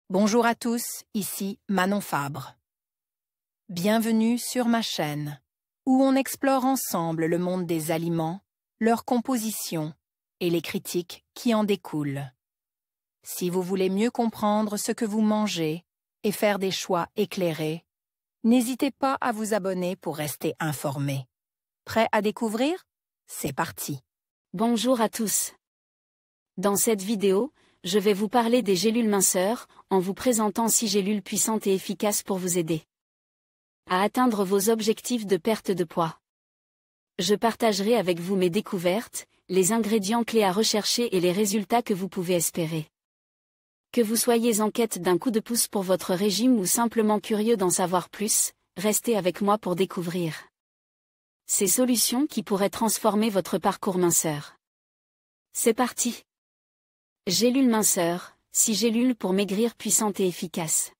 Bonjour à tous, ici Manon Fabre. Bienvenue sur ma chaîne, où on explore ensemble le monde des aliments, leur composition et les critiques qui en découlent. Si vous voulez mieux comprendre ce que vous mangez et faire des choix éclairés, n'hésitez pas à vous abonner pour rester informé. Prêt à découvrir? C'est parti! Bonjour à tous. Dans cette vidéo, je vais vous parler des gélules minceurs, en vous présentant 6 gélules puissantes et efficaces pour vous aider à atteindre vos objectifs de perte de poids. Je partagerai avec vous mes découvertes, les ingrédients clés à rechercher et les résultats que vous pouvez espérer. Que vous soyez en quête d'un coup de pouce pour votre régime ou simplement curieux d'en savoir plus, restez avec moi pour découvrir ces solutions qui pourraient transformer votre parcours minceur. C'est parti! Gélules minceurs, 6 gélules pour maigrir puissantes et efficaces.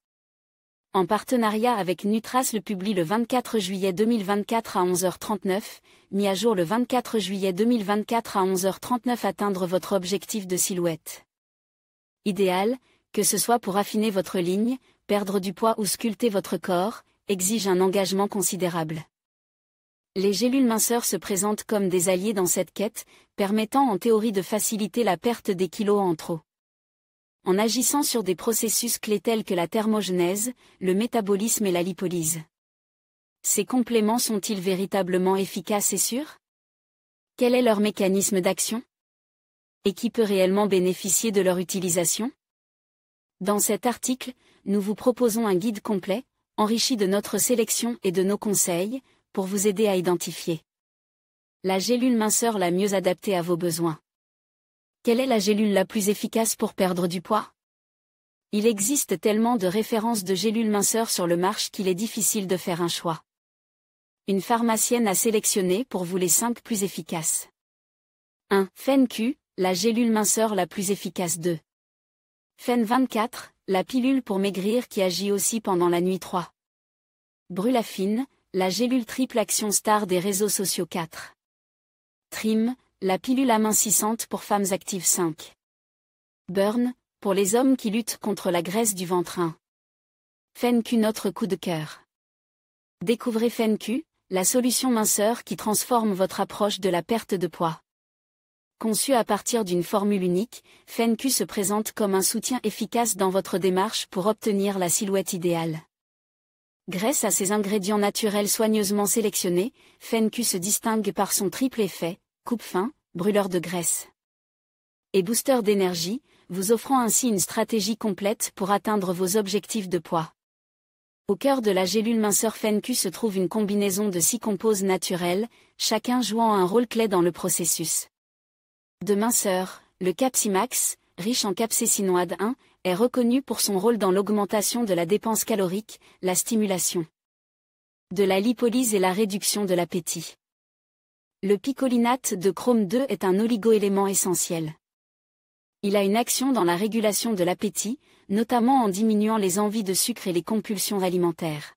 En partenariat avec Nutras le publie le 24 juillet 2024 à 11h39, mis à jour le 24 juillet 2024 à 11h39. Atteindre votre objectif de silhouette idéal, que ce soit pour affiner votre ligne, perdre du poids ou sculpter votre corps, exige un engagement considérable. Les gélules minceurs se présentent comme des alliés dans cette quête, permettant en théorie de faciliter la perte des kilos en trop. En agissant sur des processus clés tels que la thermogenèse, le métabolisme et la lipolyse. Ces compléments sont-ils véritablement efficaces et sûrs? Quel est leur mécanisme d'action? Et qui peut réellement bénéficier de leur utilisation? Dans cet article, nous vous proposons un guide complet, enrichi de notre sélection et de nos conseils, pour vous aider à identifier la gélule minceur la mieux adaptée à vos besoins. Quelle est la gélule la plus efficace pour perdre du poids? Il existe tellement de références de gélules minceurs sur le marché qu'il est difficile de faire un choix. Une pharmacienne a sélectionné pour vous les 5 plus efficaces. 1. FenQ, la gélule minceur la plus efficace. 2. Fen24, la pilule pour maigrir qui agit aussi pendant la nuit. 3. Brulafine, la gélule triple action star des réseaux sociaux. 4. Trim, la pilule amincissante pour femmes actives. 5. Burn, pour les hommes qui luttent contre la graisse du ventre. 1. FenQ, notre coup de cœur. Découvrez FenQ, la solution minceur qui transforme votre approche de la perte de poids. Conçu à partir d'une formule unique, FenQ se présente comme un soutien efficace dans votre démarche pour obtenir la silhouette idéale. Grâce à ses ingrédients naturels soigneusement sélectionnés, FenQ se distingue par son triple effet, coupe-faim, brûleur de graisse et booster d'énergie, vous offrant ainsi une stratégie complète pour atteindre vos objectifs de poids. Au cœur de la gélule minceur FenQ se trouve une combinaison de 6 composés naturels, chacun jouant un rôle clé dans le processus de minceur. Le Capsimax, riche en capsaïcinoïde 1, est reconnu pour son rôle dans l'augmentation de la dépense calorique, la stimulation de la lipolyse et la réduction de l'appétit. Le picolinate de chrome 2 est un oligoélément essentiel. Il a une action dans la régulation de l'appétit, notamment en diminuant les envies de sucre et les compulsions alimentaires.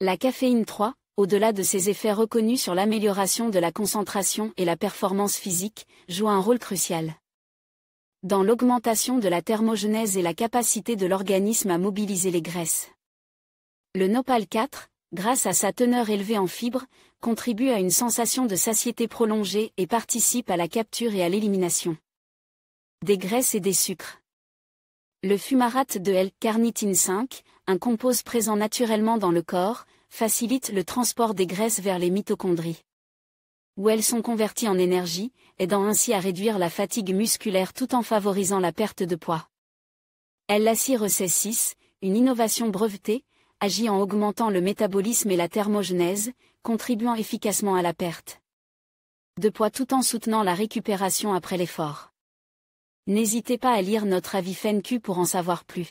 La caféine 3, au-delà de ses effets reconnus sur l'amélioration de la concentration et la performance physique, joue un rôle crucial dans l'augmentation de la thermogenèse et la capacité de l'organisme à mobiliser les graisses. Le Nopal 4, grâce à sa teneur élevée en fibres, contribue à une sensation de satiété prolongée et participe à la capture et à l'élimination des graisses et des sucres. Le fumarate de L-carnitine 5, un composé présent naturellement dans le corps, facilite le transport des graisses vers les mitochondries, où elles sont converties en énergie, aidant ainsi à réduire la fatigue musculaire tout en favorisant la perte de poids. L-acire C6, une innovation brevetée, agit en augmentant le métabolisme et la thermogenèse, contribuant efficacement à la perte de poids tout en soutenant la récupération après l'effort. N'hésitez pas à lire notre avis FenQ pour en savoir plus.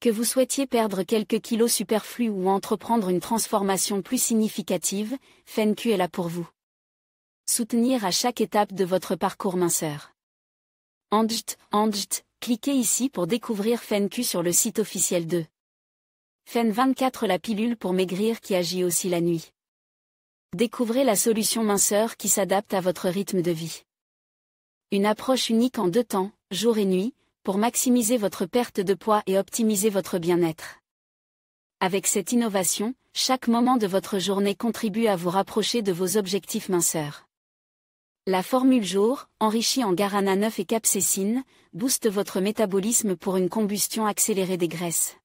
Que vous souhaitiez perdre quelques kilos superflus ou entreprendre une transformation plus significative, FenQ est là pour vous soutenir à chaque étape de votre parcours minceur. Cliquez ici pour découvrir FenQ sur le site officiel de Fen24, la pilule pour maigrir qui agit aussi la nuit. Découvrez la solution minceur qui s'adapte à votre rythme de vie. Une approche unique en 2 temps, jour et nuit, pour maximiser votre perte de poids et optimiser votre bien-être. Avec cette innovation, chaque moment de votre journée contribue à vous rapprocher de vos objectifs minceurs. La formule jour, enrichie en guarana 9 et capsaïcine, booste votre métabolisme pour une combustion accélérée des graisses.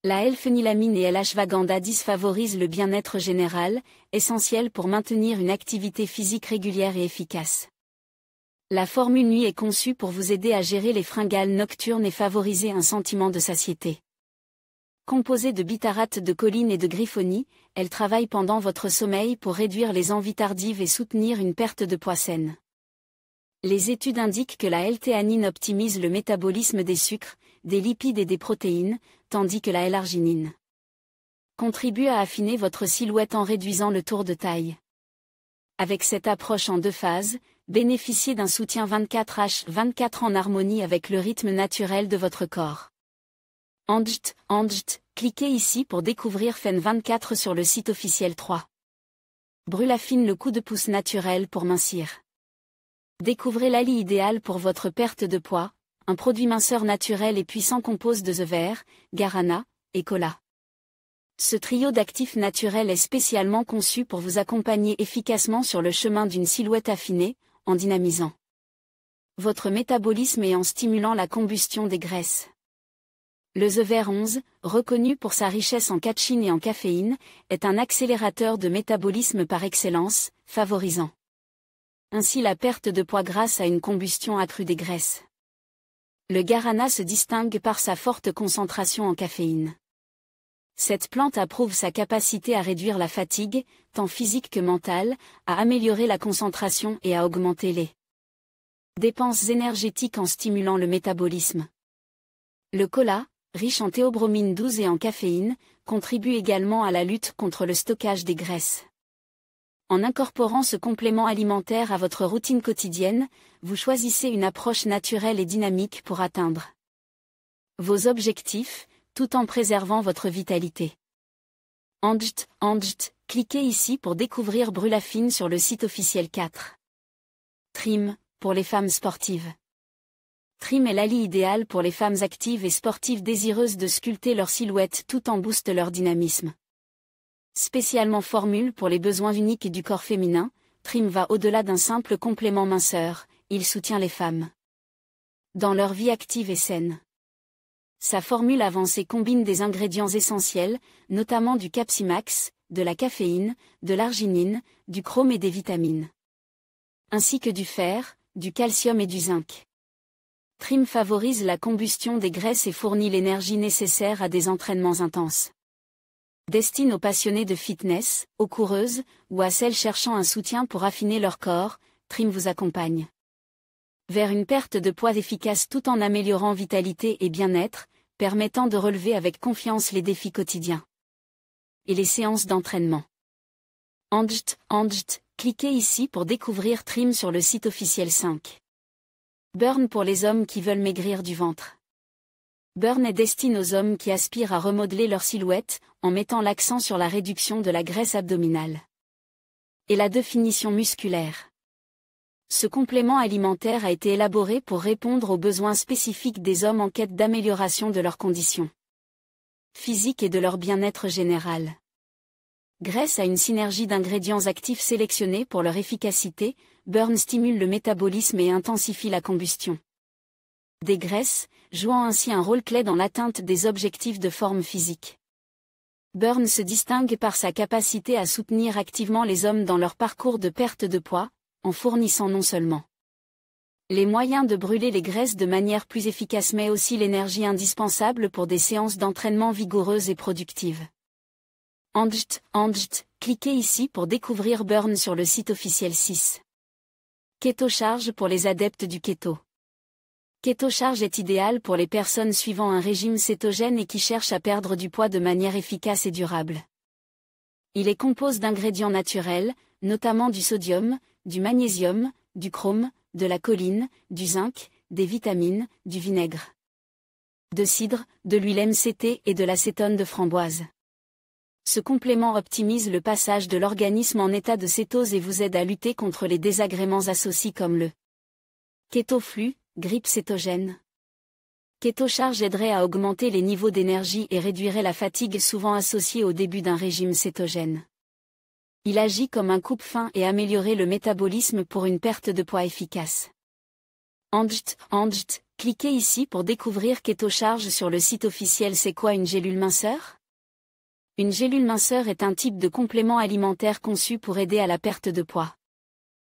La L-phénylamine et L-ashwagandha 10 favorisent le bien-être général, essentiel pour maintenir une activité physique régulière et efficace. La formule nuit est conçue pour vous aider à gérer les fringales nocturnes et favoriser un sentiment de satiété. Composée de bitarate de choline et de griffonie, elle travaille pendant votre sommeil pour réduire les envies tardives et soutenir une perte de poids saine. Les études indiquent que la L-théanine optimise le métabolisme des sucres, des lipides et des protéines, tandis que la L-arginine contribue à affiner votre silhouette en réduisant le tour de taille. Avec cette approche en 2 phases, bénéficiez d'un soutien 24h24 en harmonie avec le rythme naturel de votre corps. Cliquez ici pour découvrir Fen24 sur le site officiel 3. Brulafine, le coup de pouce naturel pour mincir. Découvrez l'ali idéal pour votre perte de poids, un produit minceur naturel et puissant compose de The Vert, Guarana et Cola. Ce trio d'actifs naturels est spécialement conçu pour vous accompagner efficacement sur le chemin d'une silhouette affinée, en dynamisant votre métabolisme et en stimulant la combustion des graisses. Le The Vert 11, reconnu pour sa richesse en catechine et en caféine, est un accélérateur de métabolisme par excellence, favorisant ainsi la perte de poids grâce à une combustion accrue des graisses. Le guarana se distingue par sa forte concentration en caféine. Cette plante approuve sa capacité à réduire la fatigue, tant physique que mentale, à améliorer la concentration et à augmenter les dépenses énergétiques en stimulant le métabolisme. Le cola, riche en théobromine 12 et en caféine, contribue également à la lutte contre le stockage des graisses. En incorporant ce complément alimentaire à votre routine quotidienne, vous choisissez une approche naturelle et dynamique pour atteindre vos objectifs, tout en préservant votre vitalité. Cliquez ici pour découvrir Brulafine sur le site officiel 4. Trim, pour les femmes sportives. Trim est l'ali idéal pour les femmes actives et sportives désireuses de sculpter leur silhouette tout en boostant leur dynamisme. Spécialement formule pour les besoins uniques du corps féminin, Trim va au-delà d'un simple complément minceur, il soutient les femmes dans leur vie active et saine. Sa formule avancée combine des ingrédients essentiels, notamment du Capsimax, de la caféine, de l'arginine, du chrome et des vitamines, ainsi que du fer, du calcium et du zinc. Trim favorise la combustion des graisses et fournit l'énergie nécessaire à des entraînements intenses. Destine aux passionnés de fitness, aux coureuses, ou à celles cherchant un soutien pour affiner leur corps, Trim vous accompagne vers une perte de poids efficace tout en améliorant vitalité et bien-être, permettant de relever avec confiance les défis quotidiens et les séances d'entraînement. Cliquez ici pour découvrir Trim sur le site officiel 5. Burn pour les hommes qui veulent maigrir du ventre. Burn est destiné aux hommes qui aspirent à remodeler leur silhouette, en mettant l'accent sur la réduction de la graisse abdominale et la définition musculaire. Ce complément alimentaire a été élaboré pour répondre aux besoins spécifiques des hommes en quête d'amélioration de leurs conditions physiques et de leur bien-être général. Grâce à une synergie d'ingrédients actifs sélectionnés pour leur efficacité, Burn stimule le métabolisme et intensifie la combustion des graisses, jouant ainsi un rôle clé dans l'atteinte des objectifs de forme physique. Burn se distingue par sa capacité à soutenir activement les hommes dans leur parcours de perte de poids, en fournissant non seulement les moyens de brûler les graisses de manière plus efficace mais aussi l'énergie indispensable pour des séances d'entraînement vigoureuses et productives. Cliquez ici pour découvrir Burn sur le site officiel 6. Keto Charge pour les adeptes du keto. Keto Charge est idéal pour les personnes suivant un régime cétogène et qui cherchent à perdre du poids de manière efficace et durable. Il est composé d'ingrédients naturels, notamment du sodium, du magnésium, du chrome, de la choline, du zinc, des vitamines, du vinaigre de cidre, de l'huile MCT et de l'acétone de framboise. Ce complément optimise le passage de l'organisme en état de cétose et vous aide à lutter contre les désagréments associés comme le kétoflux, grippe cétogène, KetoCharge aiderait à augmenter les niveaux d'énergie et réduirait la fatigue souvent associée au début d'un régime cétogène. Il agit comme un coupe-faim et améliorerait le métabolisme pour une perte de poids efficace. Cliquez ici pour découvrir KetoCharge sur le site officiel. C'est quoi une gélule minceur? Une gélule minceur est un type de complément alimentaire conçu pour aider à la perte de poids.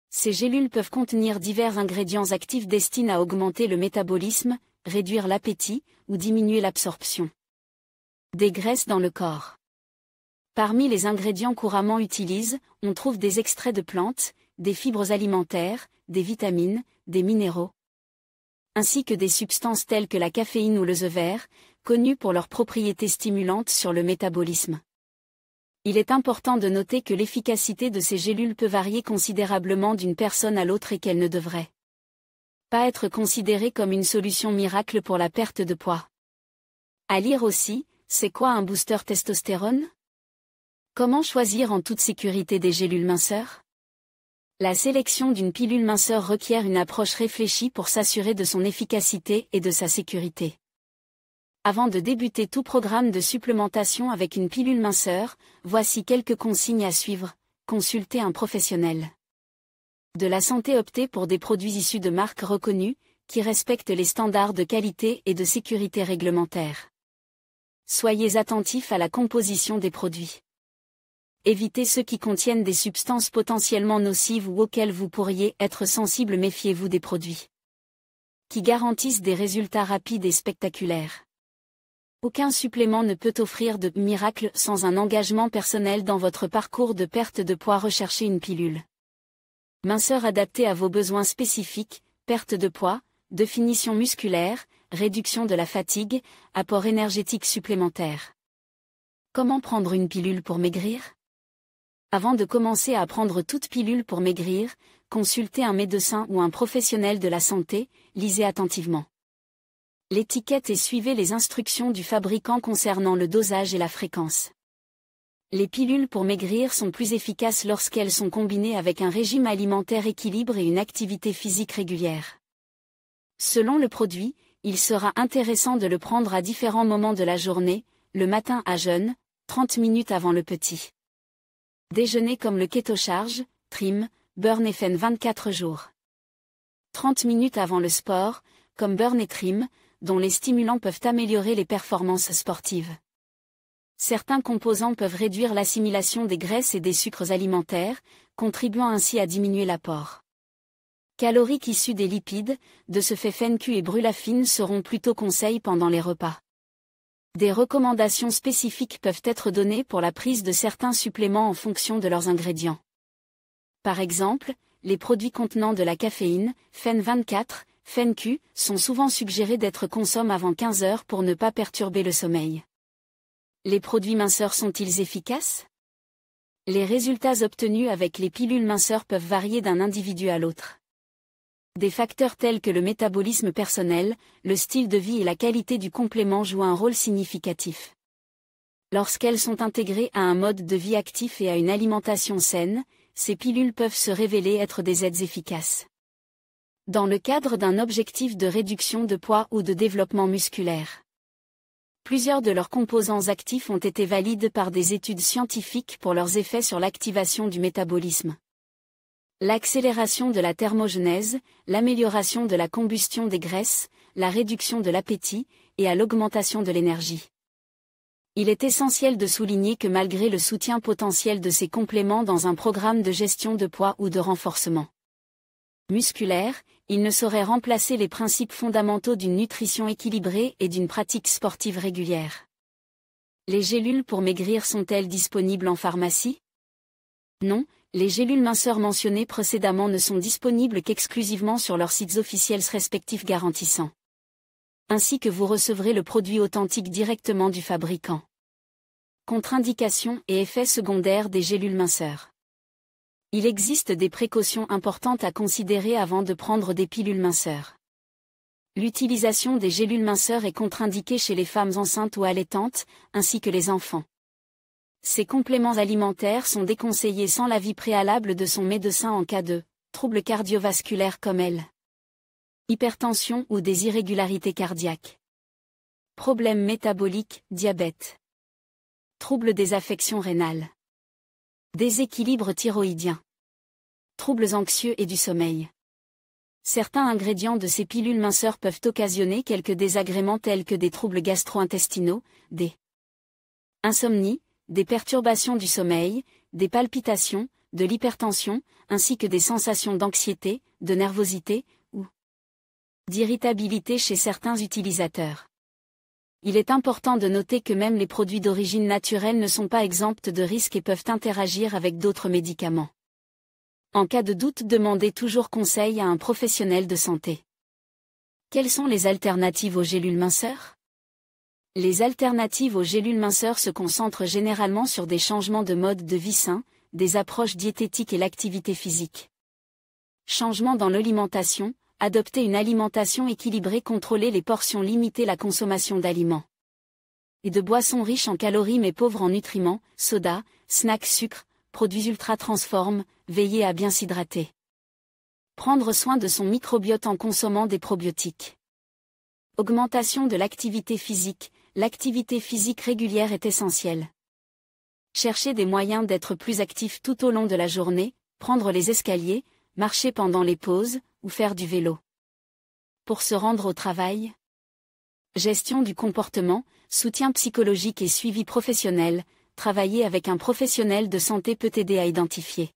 Ces gélules peuvent contenir divers ingrédients actifs destinés à augmenter le métabolisme, réduire l'appétit ou diminuer l'absorption des graisses dans le corps. Parmi les ingrédients couramment utilisés, on trouve des extraits de plantes, des fibres alimentaires, des vitamines, des minéraux, ainsi que des substances telles que la caféine ou le œuf vert, connues pour leurs propriétés stimulantes sur le métabolisme. Il est important de noter que l'efficacité de ces gélules peut varier considérablement d'une personne à l'autre et qu'elle ne devrait pas être considérée comme une solution miracle pour la perte de poids. À lire aussi, c'est quoi un booster testostérone? Comment choisir en toute sécurité des gélules minceurs? La sélection d'une pilule minceur requiert une approche réfléchie pour s'assurer de son efficacité et de sa sécurité. Avant de débuter tout programme de supplémentation avec une pilule minceur, voici quelques consignes à suivre. Consultez un professionnel de la santé. Optez pour des produits issus de marques reconnues, qui respectent les standards de qualité et de sécurité réglementaires. Soyez attentifs à la composition des produits. Évitez ceux qui contiennent des substances potentiellement nocives ou auxquelles vous pourriez être sensible. Méfiez-vous des produits qui garantissent des résultats rapides et spectaculaires. Aucun supplément ne peut offrir de miracle sans un engagement personnel dans votre parcours de perte de poids. Recherchez une pilule minceur adaptée à vos besoins spécifiques, perte de poids, définition musculaire, réduction de la fatigue, apport énergétique supplémentaire. Comment prendre une pilule pour maigrir? Avant de commencer à prendre toute pilule pour maigrir, consultez un médecin ou un professionnel de la santé, lisez attentivement l'étiquette et suivez les instructions du fabricant concernant le dosage et la fréquence. Les pilules pour maigrir sont plus efficaces lorsqu'elles sont combinées avec un régime alimentaire équilibré et une activité physique régulière. Selon le produit, il sera intéressant de le prendre à différents moments de la journée, le matin à jeûne, 30 minutes avant le petit déjeuner comme le KetoCharge, Trim, Burn et Fen 24 jours. 30 minutes avant le sport, comme Burn et Trim, dont les stimulants peuvent améliorer les performances sportives. Certains composants peuvent réduire l'assimilation des graisses et des sucres alimentaires, contribuant ainsi à diminuer l'apport calorique issu des lipides. De ce fait, FenQ et Brulafine seront plutôt conseils pendant les repas. Des recommandations spécifiques peuvent être données pour la prise de certains suppléments en fonction de leurs ingrédients. Par exemple, les produits contenant de la caféine, Fen 24, FenQ, sont souvent suggérés d'être consommés avant 15 heures pour ne pas perturber le sommeil. Les produits minceurs sont-ils efficaces? Les résultats obtenus avec les pilules minceurs peuvent varier d'un individu à l'autre. Des facteurs tels que le métabolisme personnel, le style de vie et la qualité du complément jouent un rôle significatif. Lorsqu'elles sont intégrées à un mode de vie actif et à une alimentation saine, ces pilules peuvent se révéler être des aides efficaces dans le cadre d'un objectif de réduction de poids ou de développement musculaire. Plusieurs de leurs composants actifs ont été validés par des études scientifiques pour leurs effets sur l'activation du métabolisme, l'accélération de la thermogenèse, l'amélioration de la combustion des graisses, la réduction de l'appétit, et à l'augmentation de l'énergie. Il est essentiel de souligner que malgré le soutien potentiel de ces compléments dans un programme de gestion de poids ou de renforcement musculaire, ils ne sauraient remplacer les principes fondamentaux d'une nutrition équilibrée et d'une pratique sportive régulière. Les gélules pour maigrir sont-elles disponibles en pharmacie? Non, les gélules minceurs mentionnées précédemment ne sont disponibles qu'exclusivement sur leurs sites officiels respectifs garantissant ainsi que vous recevrez le produit authentique directement du fabricant. Contre-indications et effets secondaires des gélules minceurs. Il existe des précautions importantes à considérer avant de prendre des pilules minceurs. L'utilisation des gélules minceurs est contre-indiquée chez les femmes enceintes ou allaitantes, ainsi que les enfants. Ces compléments alimentaires sont déconseillés sans l'avis préalable de son médecin en cas de troubles cardiovasculaires comme hypertension ou des irrégularités cardiaques. Problèmes métaboliques, diabète. Troubles des affections rénales. Déséquilibre thyroïdien. Troubles anxieux et du sommeil. Certains ingrédients de ces pilules minceurs peuvent occasionner quelques désagréments tels que des troubles gastro-intestinaux, des insomnies, des perturbations du sommeil, des palpitations, de l'hypertension, ainsi que des sensations d'anxiété, de nervosité, ou d'irritabilité chez certains utilisateurs. Il est important de noter que même les produits d'origine naturelle ne sont pas exempts de risques et peuvent interagir avec d'autres médicaments. En cas de doute, demandez toujours conseil à un professionnel de santé. Quelles sont les alternatives aux gélules minceurs? Les alternatives aux gélules minceurs se concentrent généralement sur des changements de mode de vie sain, des approches diététiques et l'activité physique. Changement dans l'alimentation, adopter une alimentation équilibrée, contrôler les portions, limiter la consommation d'aliments et de boissons riches en calories mais pauvres en nutriments, soda, snacks, sucre, produits ultra transformes, veiller à bien s'hydrater. Prendre soin de son microbiote en consommant des probiotiques. Augmentation de l'activité physique. L'activité physique régulière est essentielle. Chercher des moyens d'être plus actif tout au long de la journée, prendre les escaliers, marcher pendant les pauses, ou faire du vélo. Pour se rendre au travail. Gestion du comportement, soutien psychologique et suivi professionnel. Travailler avec un professionnel de santé peut aider à identifier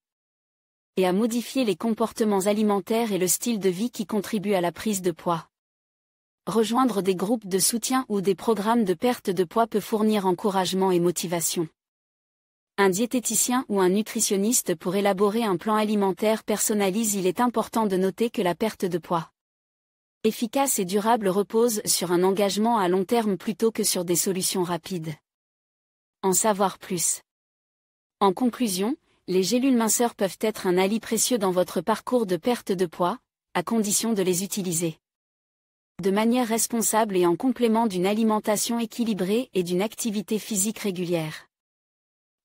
et à modifier les comportements alimentaires et le style de vie qui contribuent à la prise de poids. Rejoindre des groupes de soutien ou des programmes de perte de poids peut fournir encouragement et motivation. Un diététicien ou un nutritionniste pour élaborer un plan alimentaire personnalisé. Il est important de noter que la perte de poids efficace et durable repose sur un engagement à long terme plutôt que sur des solutions rapides. En savoir plus. En conclusion, les gélules minceurs peuvent être un allié précieux dans votre parcours de perte de poids, à condition de les utiliser de manière responsable et en complément d'une alimentation équilibrée et d'une activité physique régulière.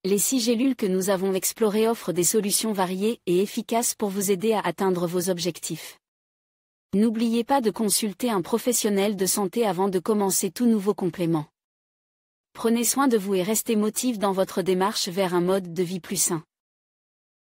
Les 6 gélules que nous avons explorées offrent des solutions variées et efficaces pour vous aider à atteindre vos objectifs. N'oubliez pas de consulter un professionnel de santé avant de commencer tout nouveau complément. Prenez soin de vous et restez motivé dans votre démarche vers un mode de vie plus sain.